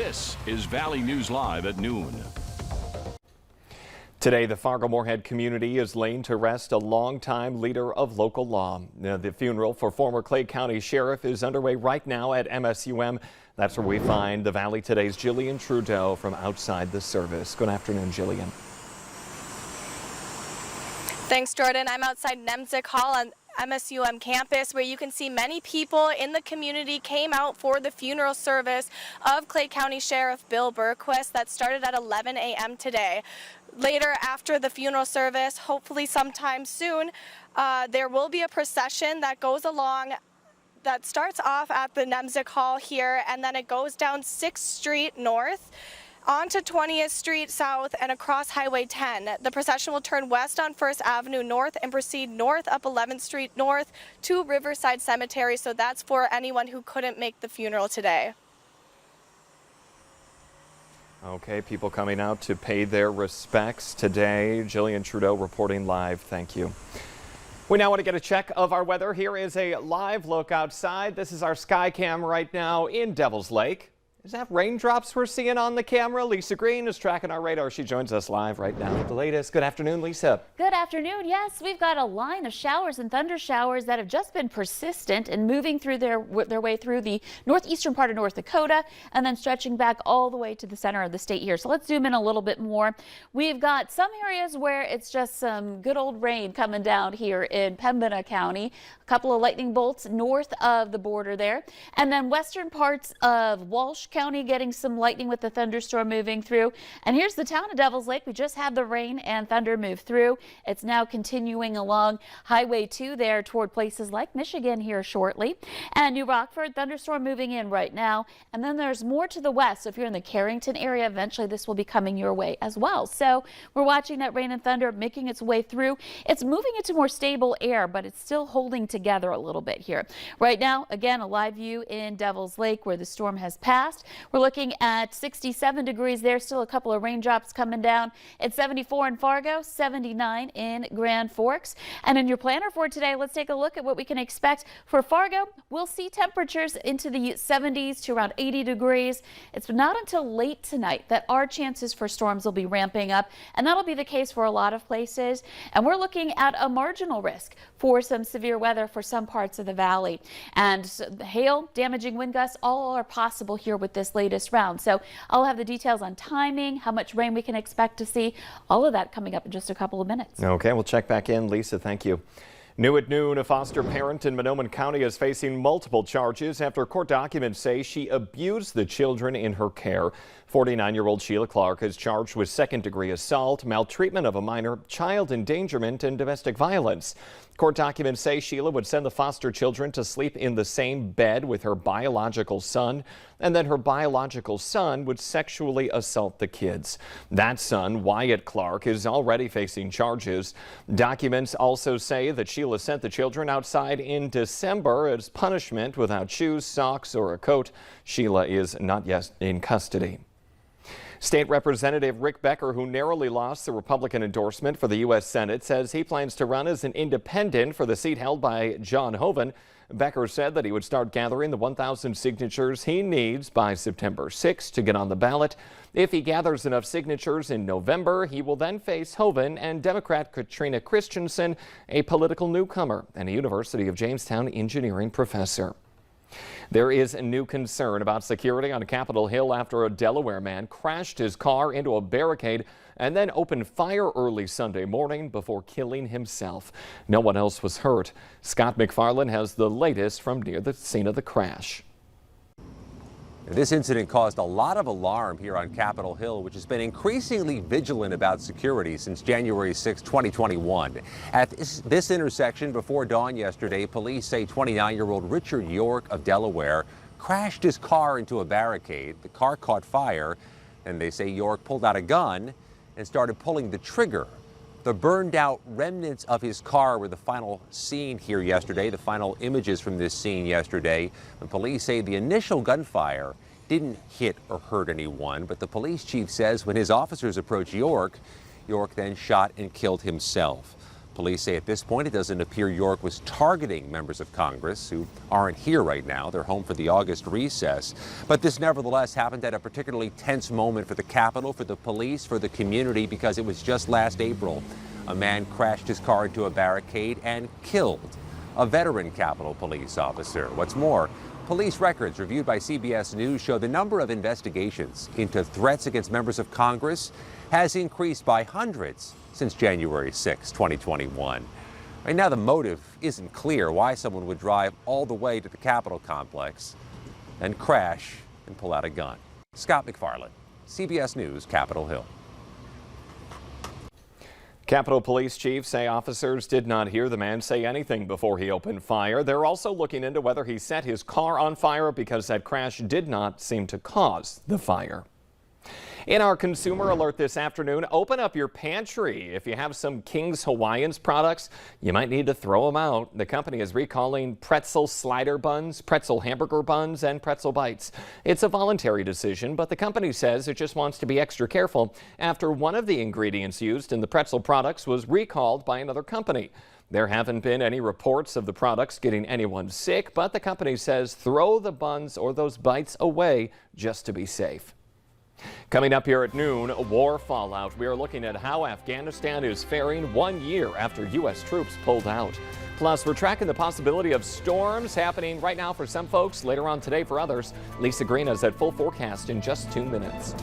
This is Valley News Live at noon. Today, the Fargo-Moorhead community is laying to rest a longtime leader of local law. The funeral for former Clay County Sheriff is underway right now at MSUM. That's where we find the Valley Today's Jillian Trudeau from outside the service. Good afternoon, Jillian. Thanks, Jordan. I'm outside Nemzik Hall on MSUM campus, where you can see many people in the community came out for the funeral service of Clay County Sheriff Bill Bergquist that started at 11 a.m. today. Later, after the funeral service, hopefully sometime soon, there will be a procession that goes along that starts off at the Nemzik Hall here, and then it goes down 6th Street North, onto 20th Street South and across Highway 10. The procession will turn west on 1st Avenue North and proceed north up 11th Street North to Riverside Cemetery. So that's for anyone who couldn't make the funeral today. Okay, people coming out to pay their respects today. Jillian Trudeau reporting live. Thank you. We now want to get a check of our weather. Here is a live look outside. This is our sky cam right now in Devil's Lake. Is that raindrops we're seeing on the camera? Lisa Green is tracking our radar. She joins us live right now with the latest. Good afternoon, Lisa. Good afternoon. Yes, we've got a line of showers and thunder showers that have just been persistent and moving through their way through the northeastern part of North Dakota and then stretching back all the way to the center of the state here. So let's zoom in a little bit more. We've got some areas where it's just some good old rain coming down here in Pembina County. A couple of lightning bolts north of the border there. And then western parts of Walsh County getting some lightning with the thunderstorm moving through. And here's the town of Devil's Lake. We just had the rain and thunder move through. It's now continuing along Highway 2 there toward places like Michigan here shortly. And New Rockford, thunderstorm moving in right now. And then there's more to the west. So if you're in the Carrington area, eventually this will be coming your way as well. So we're watching that rain and thunder making its way through. It's moving into more stable air, but it's still holding together a little bit here. Right now, again, a live view in Devil's Lake where the storm has passed. We're looking at 67 degrees there, still a couple of raindrops coming down. It's 74 in Fargo, 79 in Grand Forks. And in your planner for today, let's take a look at what we can expect for Fargo. We'll see temperatures into the 70s to around 80 degrees. It's not until late tonight that our chances for storms will be ramping up, and that'll be the case for a lot of places. And we're looking at a marginal risk for some severe weather for some parts of the valley. And hail, damaging wind gusts, all are possible here with this latest round. So I'll have the details on timing, how much rain we can expect to see, all of that coming up in just a couple of minutes. Okay, we'll check back in. Lisa, thank you. New at noon, a foster parent in Monoman County is facing multiple charges after court documents say she abused the children in her care. 49-year-old Sheila Clark is charged with second-degree assault, maltreatment of a minor, child endangerment, and domestic violence. Court documents say Sheila would send the foster children to sleep in the same bed with her biological son, and then her biological son would sexually assault the kids. That son, Wyatt Clark, is already facing charges. Documents also say that Sheila sent the children outside in December as punishment without shoes, socks, or a coat. Sheila is not yet in custody. State Representative Rick Becker, who narrowly lost the Republican endorsement for the U.S. Senate, says he plans to run as an independent for the seat held by John Hoeven. Becker said that he would start gathering the 1,000 signatures he needs by September 6 to get on the ballot. If he gathers enough signatures in November, he will then face Hoeven and Democrat Katrina Christensen, a political newcomer and a University of Jamestown engineering professor. There is a new concern about security on Capitol Hill after a Delaware man crashed his car into a barricade and then opened fire early Sunday morning before killing himself. No one else was hurt. Scott McFarland has the latest from near the scene of the crash. This incident caused a lot of alarm here on Capitol Hill, which has been increasingly vigilant about security since January 6, 2021. At this intersection before dawn yesterday, police say 29-year-old Richard York of Delaware crashed his car into a barricade. The car caught fire, and they say York pulled out a gun and started pulling the trigger. The burned out remnants of his car were the final scene here yesterday, the final images from this scene yesterday. The police say the initial gunfire didn't hit or hurt anyone, but the police chief says when his officers approached York, York then shot and killed himself. Police say at this point it doesn't appear York was targeting members of Congress who aren't here right now. They're home for the August recess. But this nevertheless happened at a particularly tense moment for the Capitol, for the police, for the community, because it was just last April. A man crashed his car into a barricade and killed a veteran Capitol Police officer. What's more, police records reviewed by CBS News show the number of investigations into threats against members of Congress has increased by hundreds since January 6, 2021. Right now, the motive isn't clear why someone would drive all the way to the Capitol complex and crash and pull out a gun. Scott McFarland, CBS News, Capitol Hill. Capitol Police chiefs say officers did not hear the man say anything before he opened fire. They're also looking into whether he set his car on fire because that crash did not seem to cause the fire. In our consumer alert this afternoon, open up your pantry. If you have some King's Hawaiians products, you might need to throw them out. The company is recalling pretzel slider buns, pretzel hamburger buns, and pretzel bites. It's a voluntary decision, but the company says it just wants to be extra careful after one of the ingredients used in the pretzel products was recalled by another company. There haven't been any reports of the products getting anyone sick, but the company says throw the buns or those bites away just to be safe. Coming up here at noon, war fallout. We are looking at how Afghanistan is faring 1 year after U.S. troops pulled out. Plus, we're tracking the possibility of storms happening right now for some folks, later on today for others. Lisa Green is at full forecast in just 2 minutes.